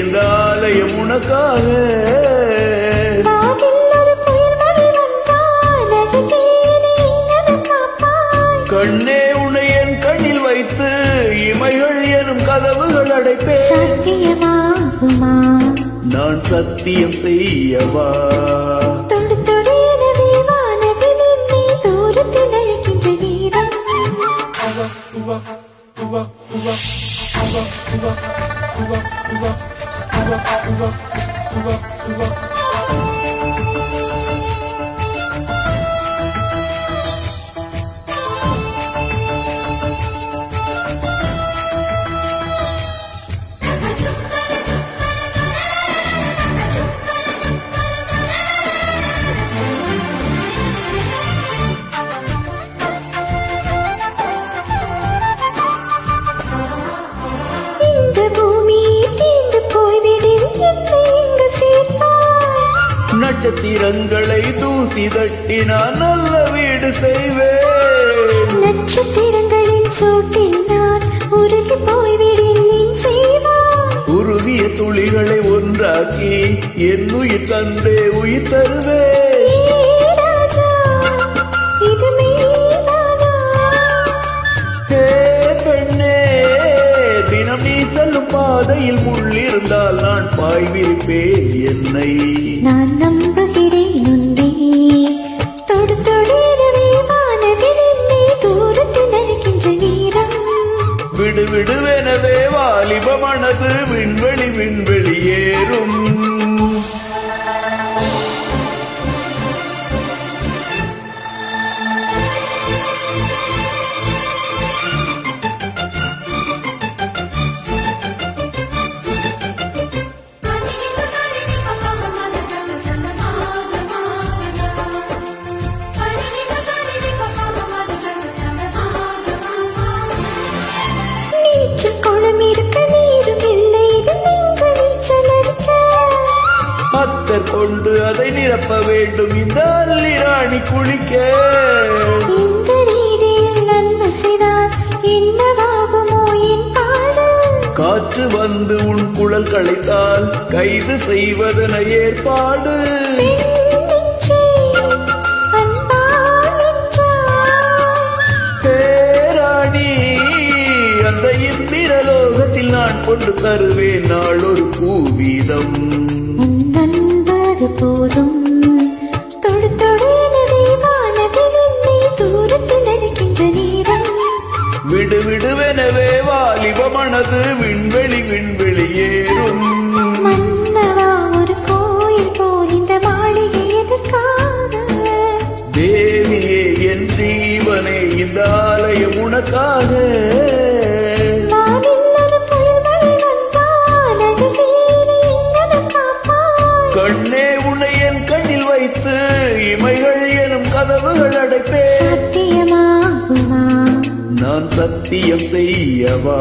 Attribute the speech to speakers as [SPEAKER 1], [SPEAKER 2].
[SPEAKER 1] இந்த ஆலயம் உனக்காக. கண்ணே உன்னை என் கண்ணில் வைத்து இமைகள் எனும் கதவுகள் அடைப்பேன்.
[SPEAKER 2] சத்தியமாகுமா
[SPEAKER 1] நான் சத்தியம் செய்யவா?
[SPEAKER 2] தொடு தொடு எனவே வானவில் என்னை தூரத்தில் அழைக்கின்ற வீரம்.
[SPEAKER 1] நட்சத்திரங்களை தூசி தட்டி நான் நல்ல வீடு செய்வேன்.
[SPEAKER 2] நட்சத்திரங்களின் சூட்டில் நான் உருகி போய்விடேன் செய்வான்.
[SPEAKER 1] உருகிய துளிகளை ஒன்றாக்கி என் உயிர் தந்தே உயிர் தருவேன். பெண்ணே தினம் நீ செல்லும் பாதையில் முள்ளிருந்தால் நான் பாய்விருப்பேன் என்னை.
[SPEAKER 2] நான் நம்புகிறேன் உன்னை தொடு தொடுவே வானவில் என்னை தூரத்தில் அழைக்கின்ற வீரம்.
[SPEAKER 1] விடு விடுவெனவே வாலிப மனது விண்வெளி விண்வெளி ஏறும். அத்தர் கொண்டு அதை நிரப்ப வேண்டும் இந்த அல்லி ராணி குளிக்க.
[SPEAKER 2] இந்த நீரில் நன்மை செய்தால் என்னவாகுமோ என் பாடு.
[SPEAKER 1] காற்று வந்து உன் குழல் களைத்தால் கைது செய்வதன ஏற்பாடு. பேராணி அந்த இந்திரலோகத்தில் நான் கொண்டு தருவேன் நாள் ஒரு பூவீதம்.
[SPEAKER 2] போதும் தொடு தொடுவே வானவில் என்னை தூரத்தில் அழைக்கின்ற நேரம்.
[SPEAKER 1] விடு விடுவெனவே வாலிப மனது விண்வெளி விண்வெளி ஏறும்.
[SPEAKER 2] மன்னவா ஒரு கோயில் போல் இந்த மாளிகை எதற்காக?
[SPEAKER 1] தேவியே என் ஜீவனே இந்த ஆலயம் உனக்காக. கண்ணே உன்னை என் கண்ணில் வைத்து இமைகள் எனும் கதவுகள் அடைப்பேன்.
[SPEAKER 2] சத்தியமாகுமா
[SPEAKER 1] நான் சத்தியம் செய்யவா?